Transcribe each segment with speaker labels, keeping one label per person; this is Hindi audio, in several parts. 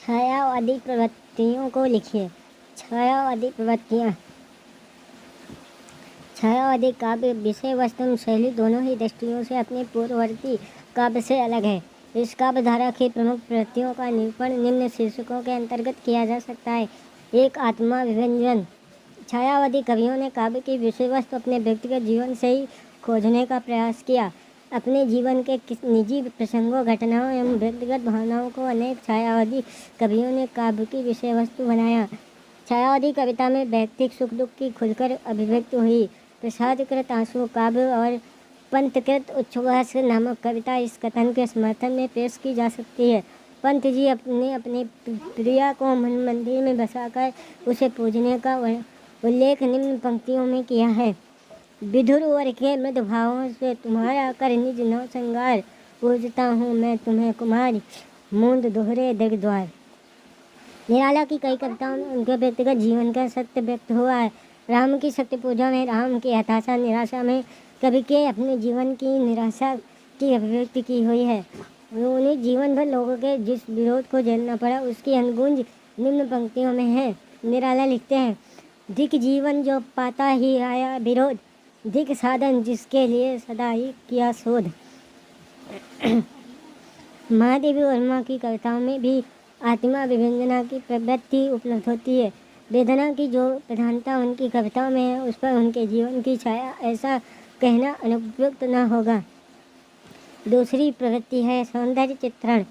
Speaker 1: छायावादी प्रवृत्तियों को लिखिए। छायावादी प्रवृत्तियाँ। छायावादी काव्य विषय वस्तु एवं शैली दोनों ही दृष्टियों से अपने पूर्ववर्ती काव्य से अलग है। इस काव्य धारा की प्रमुख प्रवृत्तियों का निरूपण निम्न शीर्षकों के अंतर्गत किया जा सकता है। एक, आत्मा विभंजन। छायावादी कवियों ने काव्य की विषय वस्तु अपने व्यक्तिगत जीवन से ही खोजने का प्रयास किया। अपने जीवन के निजी प्रसंगों, घटनाओं एवं व्यक्तिगत भावनाओं को अनेक छायावादी कवियों ने काव्य की विषय वस्तु बनाया। छायावादी कविता में व्यक्तिक सुख दुख की खुलकर अभिव्यक्ति हुई। प्रसादकृत आंसू काव्य और पंथकृत उच्छ्वास नामक कविता इस कथन के समर्थन में पेश की जा सकती है। पंत जी अपने प्रिया को मन मंदिर में बसाकर उसे पूजने का उल्लेख निम्न पंक्तियों में किया है। विधुर वर के मृद भावों से तुम्हारा कर निज नौ श्रृंगार, पूजता हूँ मैं तुम्हें कुमारी, मूंद दोहरे दिग द्वार। निराला की कई कविताओं में उनके व्यक्तिगत जीवन का सत्य व्यक्त हुआ है। राम की सत्य पूजा में राम की हताशा निराशा में कवि के अपने जीवन की निराशा की अभिव्यक्ति की हुई है। उन्हें जीवन भर लोगों के जिस विरोध को झेलना पड़ा उसकी अनुगूंज निम्न पंक्तियों में है। निराला लिखते हैं, धिक जीवन जो पाता ही आया विरोध, धिक साधन जिसके लिए सदा ही किया शोध। महादेवी वर्मा की कविताओं में भी आत्मा विभंजना की प्रवृत्ति उपलब्ध होती है। वेदना की जो प्रधानता उनकी कविताओं में है उस पर उनके जीवन की छाया ऐसा कहना अनुपयुक्त न होगा। दूसरी प्रवृत्ति है सौंदर्य चित्रण।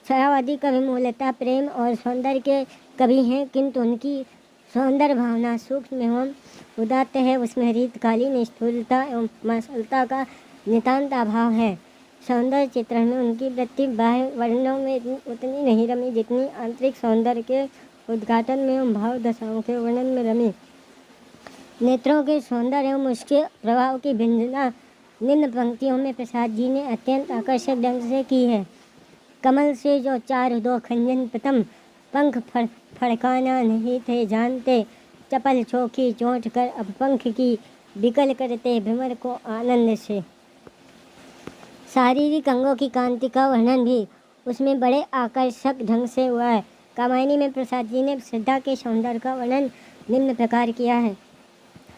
Speaker 1: छायावादी कवि मूलतः प्रेम और सौंदर्य के कवि हैं, किंतु उनकी सौंदर्य भावना सूक्ष्म एवं उदात्त है। उसमें रीतकालीन स्थूलता एवं मांसलता का नितांत अभाव है। सौंदर्य चित्रण में उनकी वृत्ति बाह्य वर्णों में उतनी नहीं रमी जितनी आंतरिक सौंदर्य के उद्घाटन में एवं भाव दशाओं के वर्णन में रमी। नेत्रों के सौंदर्य एवं उसके प्रभाव की व्यंजना निम्न पंक्तियों में प्रसाद जी ने अत्यंत आकर्षक ढंग से की है। कमल से जो चार दो खंजन प्रथम, पंख फड़काना नहीं थे जानते, चपल चौकी चोट कर अब पंख की, विकल करते भ्रमर को आनंद से। शारीरिक अंगों की कांति का वर्णन भी उसमें बड़े आकर्षक ढंग से हुआ है। कामायनी में प्रसाद जी ने श्रद्धा के सौंदर्य का वर्णन निम्न प्रकार किया है।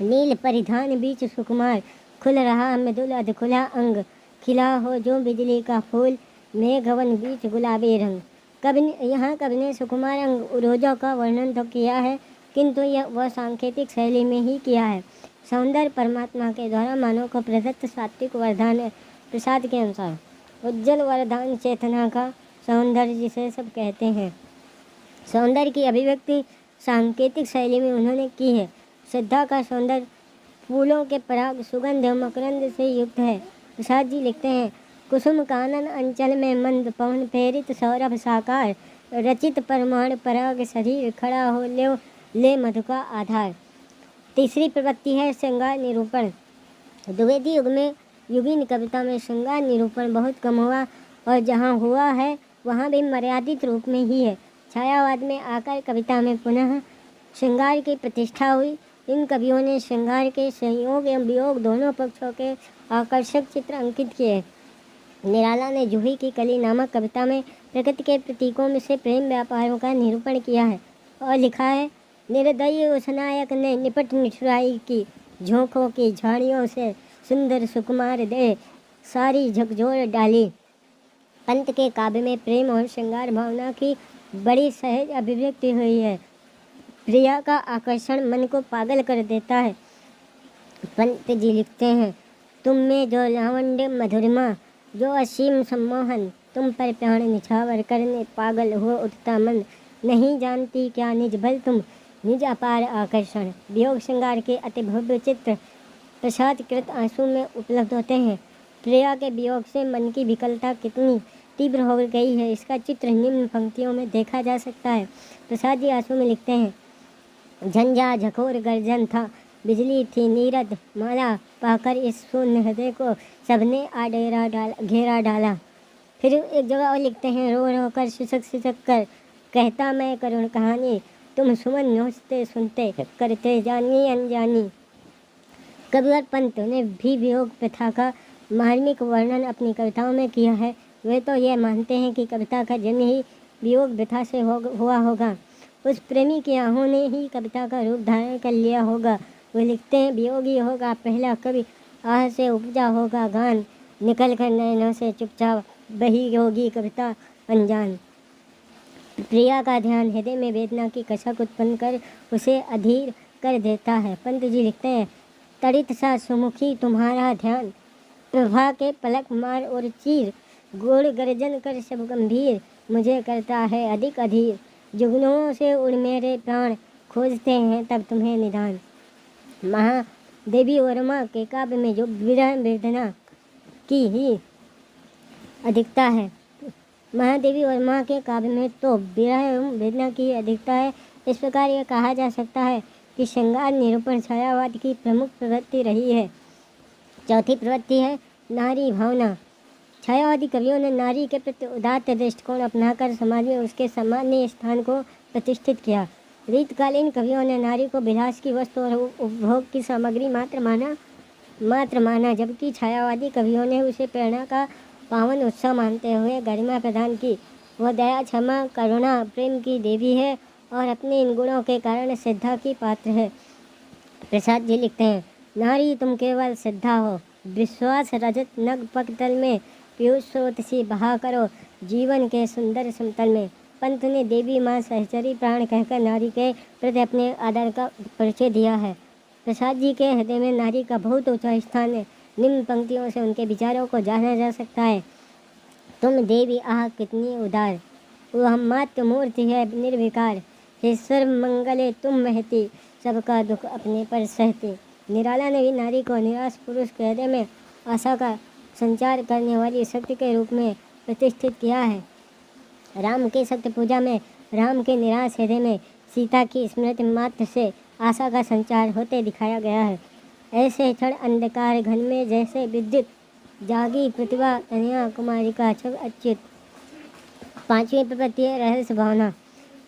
Speaker 1: नील परिधान बीच सुकुमार, खुल रहा मृदुल अधखुला अंग, खिला हो जो बिजली का फूल, मेघवन बीच गुलाबी रंग। कवि ने सुकुमार अंग उरोजों का वर्णन तो किया है, किंतु यह वह सांकेतिक शैली में ही किया है। सौंदर्य परमात्मा के द्वारा मानव को प्रदत्त सात्विक वरदान है। प्रसाद के अनुसार उज्जवल वरदान चेतना का सौंदर्य जिसे सब कहते हैं। सौंदर्य की अभिव्यक्ति सांकेतिक शैली में उन्होंने की है। श्रद्धा का सौंदर्य फूलों के पराग, सुगंध एवं मकरंद से युक्त है। प्रसाद जी लिखते हैं, कुसुम कानन अंचल में मंद पवन प्रेरित सौरभ साकार, रचित परमाण पराग शरीर खड़ा हो ले मधु का आधार। तीसरी प्रवृत्ति है श्रृंगार निरूपण। द्विवेदी युग में युगीन कविता में श्रृंगार निरूपण बहुत कम हुआ और जहाँ हुआ है वहाँ भी मर्यादित रूप में ही है। छायावाद में आकर कविता में पुनः श्रृंगार की प्रतिष्ठा हुई। इन कवियों ने श्रृंगार के संयोग एवं वियोग दोनों पक्षों के आकर्षक चित्र अंकित किए। निराला ने जूही की कली नामक कविता में प्रकृति के प्रतीकों में से प्रेम व्यापारों का निरूपण किया है और लिखा है, निर्दयी उस नायक ने निपट निठुराई की, झोंकों की झाड़ियों से सुंदर सुकुमार दे सारी झकझोर डाली। पंत के काव्य में प्रेम और श्रृंगार भावना की बड़ी सहज अभिव्यक्ति हुई है। प्रिया का आकर्षण मन को पागल कर देता है। पंत जी लिखते हैं, तुम में जो लावण्य मधुरिमा, जो असीम सम्मोहन, तुम पर प्राण निछावर करने पागल हो उठता मन, नहीं जानती क्या निज बल तुम, निज अपार आकर्षण। वियोग श्रृंगार के अति भव्य चित्र प्रसादकृत आंसू में उपलब्ध होते हैं। प्रिया के वियोग से मन की विकलता कितनी तीव्र हो गई है, इसका चित्र निम्न पंक्तियों में देखा जा सकता है। प्रसाद जी आंसू में लिखते हैं, झंझा झकोर गर्जन था, बिजली थी नीरद माला, पाकर इस शून्य हृदय को सबने घेरा डाला। फिर एक जगह और लिखते हैं, रो रो कर सिसक कर कहता मैं करुण कहानी, तुम सुमन नोचते सुनते करते जानी अनजानी। कविवर पंत ने भी वियोग प्रथा का मार्मिक वर्णन अपनी कविताओं में किया है। वे तो यह मानते हैं कि कविता का जन्म ही वियोग व्यथा से हुआ होगा। उस प्रेमी की आहों ने ही कविता का रूप धारण कर लिया होगा। वो लिखते हैं, वियोगी होगा पहला कवि, आह से उपजा होगा गान, निकल कर नैनों से चुपचाप बही होगी कविता अनजान। प्रिया का ध्यान हृदय में वेदना की कसक उत्पन्न कर उसे अधीर कर देता है। पंत जी लिखते हैं, तड़ित सा सुमुखी तुम्हारा ध्यान, प्रभा के पलक मार और चीर, गोड़ गर्जन कर सब गंभीर, मुझे करता है अधिक अधीर, जुगनुओं से उड़ मेरे प्राण, खोजते हैं तब तुम्हें निदान। महादेवी वर्मा के काव्य में जो विरह वेदना की ही अधिकता है, महादेवी वर्मा के काव्य में तो विरह एवं वेदना की अधिकता है। इस प्रकार यह कहा जा सकता है कि श्रृंगार निरूपण छायावाद की प्रमुख प्रवृत्ति रही है। चौथी प्रवृत्ति है नारी भावना। छायावादी कवियों ने नारी के प्रति उदात्त दृष्टिकोण अपनाकर समाज में उसके सामान्य स्थान को प्रतिष्ठित किया। रीतकालीन कवियों ने नारी को विलास की वस्तु और उपभोग की सामग्री मात्र माना, जबकि छायावादी कवियों ने उसे प्रेरणा का पावन उत्सव मानते हुए गरिमा प्रदान की। वह दया, क्षमा, करुणा, प्रेम की देवी है और अपने इन गुणों के कारण श्रद्धा की पात्र है। प्रसाद जी लिखते हैं, नारी तुम केवल श्रद्धा हो, विश्वास रजत नग पगतल में, पीयूष स्रोत सी बहा करो जीवन के सुंदर समतल में। पंत ने देवी माँ सहचरी प्राण कहकर नारी के प्रति अपने आदर का परिचय दिया है। प्रसाद जी के हृदय में नारी का बहुत ऊंचा स्थान है। निम्न पंक्तियों से उनके विचारों को जाना जा सकता है। तुम देवी आह कितनी उदार, वह मात्र मूर्ति है निर्विकार, हे सर्व मंगले तुम महती, सबका दुख अपने पर सहती। निराला ने भी नारी को निराश पुरुष के हृदय में आशा का संचार करने वाली शक्ति के रूप में प्रतिष्ठित किया है। राम के सत्य पूजा में राम के निराश हृदय में सीता की स्मृति मात्र से आशा का संचार होते दिखाया गया है। ऐसे क्षण अंधकार घन में जैसे विद्युत, जागी प्रतिभा तनया कुमारी का छग अच्युत। पांचवी प्रवृत्ति है रहस्य भावना।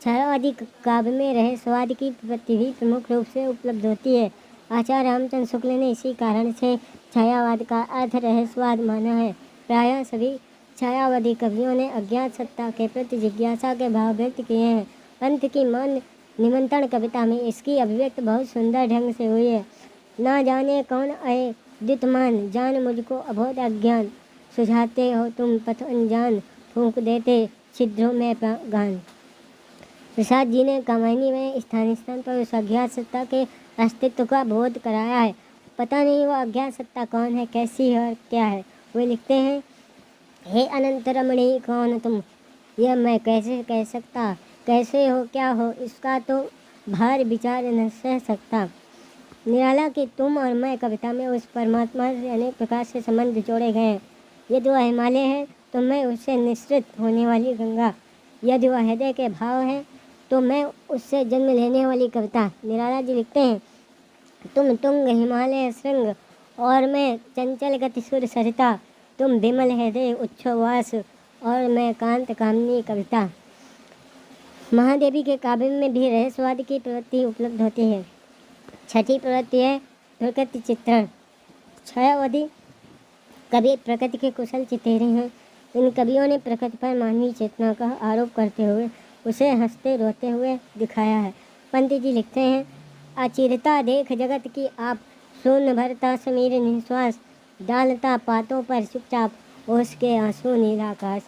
Speaker 1: छायावादी काव्य में रहस्यवाद की प्रवृत्ति भी प्रमुख रूप से उपलब्ध होती है। आचार्य रामचंद्र शुक्ल ने इसी कारण से छायावाद का अर्थ रहस्यवाद माना है। प्रायः सभी छायावादी कवियों ने अज्ञात सत्ता के प्रति जिज्ञासा के भाव व्यक्त किए हैं। पंत की मन निमंत्रण कविता में इसकी अभिव्यक्ति बहुत सुंदर ढंग से हुई है। ना जाने कौन आए द्युतमान, जान मुझको अबोध अज्ञान, सुझाते हो तुम पथ अनजान, फूंक देते छिद्रों में गान। प्रसाद जी ने कामायनी में स्थान पर उस अज्ञात सत्ता के अस्तित्व का बोध कराया है। पता नहीं वह अज्ञात सत्ता कौन है, कैसी है और क्या है। वे लिखते हैं, हे अनंत रमणी कौन तुम, यह मैं कैसे कह सकता, कैसे हो क्या हो इसका तो भार विचार न सह सकता। निराला की तुम और मैं कविता में उस परमात्मा से अनेक प्रकार से संबंध जोड़े गए हैं। यदि वह हिमालय है तो मैं उससे निःसृत होने वाली गंगा, यदि वह हृदय के भाव है तो मैं उससे जन्म लेने वाली कविता। निराला जी लिखते हैं, तुम तुंग हिमालय श्रृंग और मैं चंचल गति सुर सरिता, तुम विमल हृदय उच्छ्वास और मैं कांत कामनी कविता। महादेवी के काव्य में भी रहस्यवाद की प्रवृत्ति उपलब्ध होती है। छठी प्रवृत्ति है प्रकृति चित्रण। छायावादी कवि प्रकृति के कुशल चितेरे हैं। इन कवियों ने प्रकृति पर मानवीय चेतना का आरोप करते हुए उसे हंसते रोते हुए दिखाया है। पंडित जी लिखते हैं, अचिरता देख जगत की आप, शून्य भरता समीर निश्वास, डालता पातों पर चुपचाप ओस के आंसू नीला आकाश।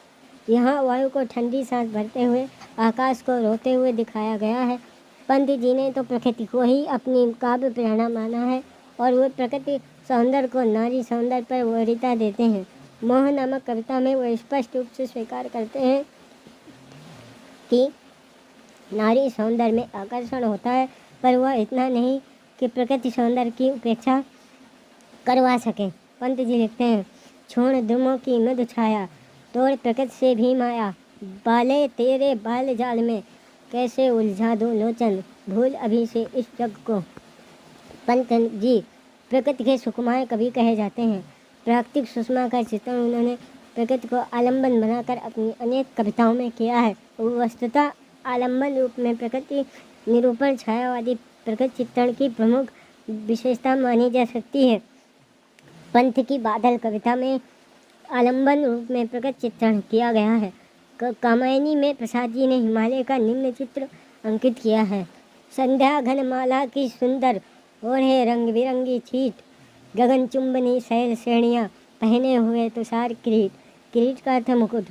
Speaker 1: यहाँ वायु को ठंडी सांस भरते हुए आकाश को रोते हुए दिखाया गया है। पंडित जी ने तो प्रकृति को ही अपनी काव्य प्रेरणा माना है और वे प्रकृति सौंदर्य को नारी सौंदर्य पर वरीयता देते हैं। मोह नामक कविता में वो स्पष्ट रूप से स्वीकार करते हैं कि नारी सौंदर्य में आकर्षण होता है, पर वह इतना नहीं कि प्रकृति सौंदर्य की उपेक्षा करवा सके। पंत जी लिखते हैं, छोड़ द्रुमों की मृदु छाया, तोड़ प्रकृति से भी माया, बाले तेरे बाल जाल में, कैसे उलझा दो लोचन, भूल अभी से इस जग को। पंत जी प्रकृति के सुकुमार कवि कहे जाते हैं। प्राकृतिक सुषमा का चित्रण उन्होंने प्रकृति को आलम्बन बनाकर अपनी अनेक कविताओं में किया है। वस्तुतः आलम्बन रूप में प्रकृति निरूपण छायावादी प्रकृति चित्रण की प्रमुख विशेषता मानी जा सकती है। पंत की बादल कविता में आलम्बन रूप में प्रकृति चित्रण किया गया है। कामायनी में प्रसाद जी ने हिमालय का निम्न चित्र अंकित किया है। संध्या घनमाला की सुंदर ओढ़े रंग बिरंगी छीट, गगन चुंबनी शैल श्रेणियाँ पहने हुए तुषार किरीट, किरीट का अर्थ मुकुट,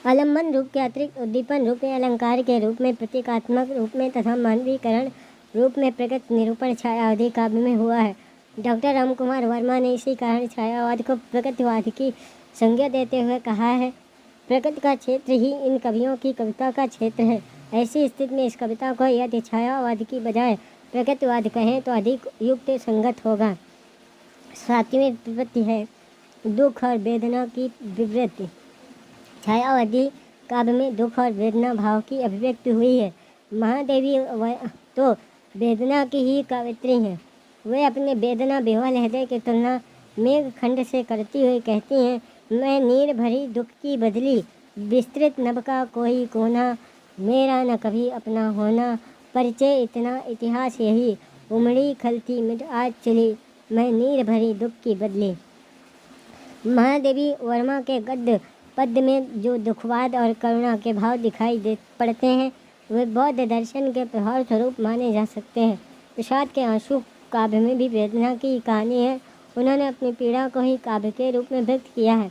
Speaker 1: आलम्बन रूप के अतिरिक्त उद्दीपन रूप में, अलंकार के रूप में, प्रतीकात्मक रूप में तथा मानवीकरण रूप में प्रगत निरूपण छायावादी काव्य में हुआ है। डॉक्टर राम कुमार वर्मा ने इसी कारण छायावाद को प्रगतिवाद की संज्ञा देते हुए कहा है, प्रगति का क्षेत्र ही इन कवियों की कविता का क्षेत्र है। ऐसी स्थिति में इस कविता को यदि छायावाद की बजाय प्रगतिवाद कहें तो अधिक युक्त संगत होगा। 7वीं विपत्ति है दुख और वेदना की विवृत्ति। छायावादी काव्य में दुख और वेदना भाव की अभिव्यक्ति हुई है। महादेवी तो वेदना की ही कवित्री हैं। वे अपने वेदना विह्वल हृदय की तुलना मेघखंड से करती हुई कहती हैं, मैं नीर भरी दुख की बदली, विस्तृत नभ का कोई कोना, मेरा न कभी अपना होना, परिचय इतना इतिहास यही, उमड़ी खलती मिट आज चली, मैं नीर भरी दुख की बदली। महादेवी वर्मा के गद्य पद्य में जो दुखवाद और करुणा के भाव दिखाई पड़ते हैं वे बौद्ध दर्शन के प्रभाव स्वरूप माने जा सकते हैं। विषाद के आंसू काव्य में भी वेदना की कहानी है। उन्होंने अपनी पीड़ा को ही काव्य के रूप में व्यक्त किया है।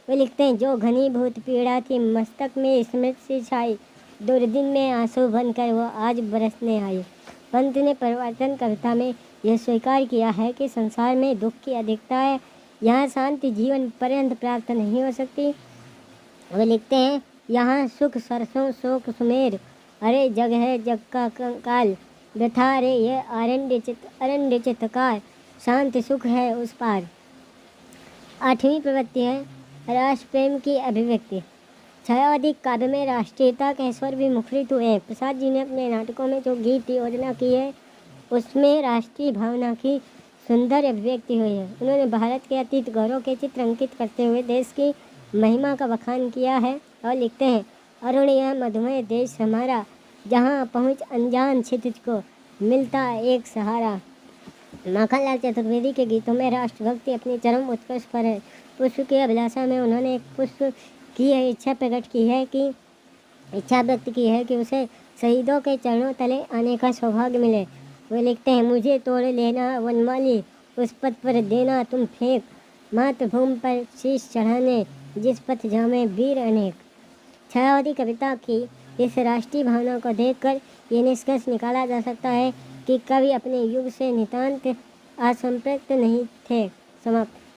Speaker 1: वे लिखते हैं, जो घनीभूत पीड़ा थी मस्तक में स्मृति से छाई, दुर्दिन में आंसू बनकर वो आज बरसने आई। पंत ने परिवर्तन कविता में यह स्वीकार किया है कि संसार में दुख की अधिकता है, यहाँ शांति जीवन पर्यंत प्राप्त नहीं हो सकती। वे लिखते हैं, यहाँ सुख सरसों शोक सुमेर, अरे जग है जग का काल, व्यथा रे ये अरण्य चित्तकार, शांति सुख है उस पार। 8वीं प्रवृत्ति है राष्ट्र प्रेम की अभिव्यक्ति। छायावादी काव्य में राष्ट्रीयता के स्वर भी मुखरित हुए हैं। प्रसाद जी ने अपने नाटकों में जो गीत योजना की है उसमें राष्ट्रीय भावना की सुंदर अभिव्यक्ति हुई है। उन्होंने भारत के अतीत गौरव के चित्र अंकित करते हुए देश की महिमा का बखान किया है और लिखते हैं, अरुण यह मधुमय देश हमारा, जहाँ पहुँच अनजान क्षितिज को मिलता एक सहारा। माखनलाल चतुर्वेदी के गीतों में राष्ट्रभक्ति अपनी चरम उत्कर्ष पर है। पुष्प की अभिलाषा में उन्होंने एक पुष्प की इच्छा व्यक्त की है कि उसे शहीदों के चरणों तले आने का सौभाग्य मिले। वे लिखते हैं, मुझे तोड़ लेना वनमाली, उस पथ पर देना तुम फेंक, मातृभूमि पर शीश चढ़ाने जिस पथ जामे वीर अनेक। छायावादी कविता की इस राष्ट्रीय भावना को देखकर ये निष्कर्ष निकाला जा सकता है कि कवि अपने युग से नितांत असंप्रक्त नहीं थे। समाप्त।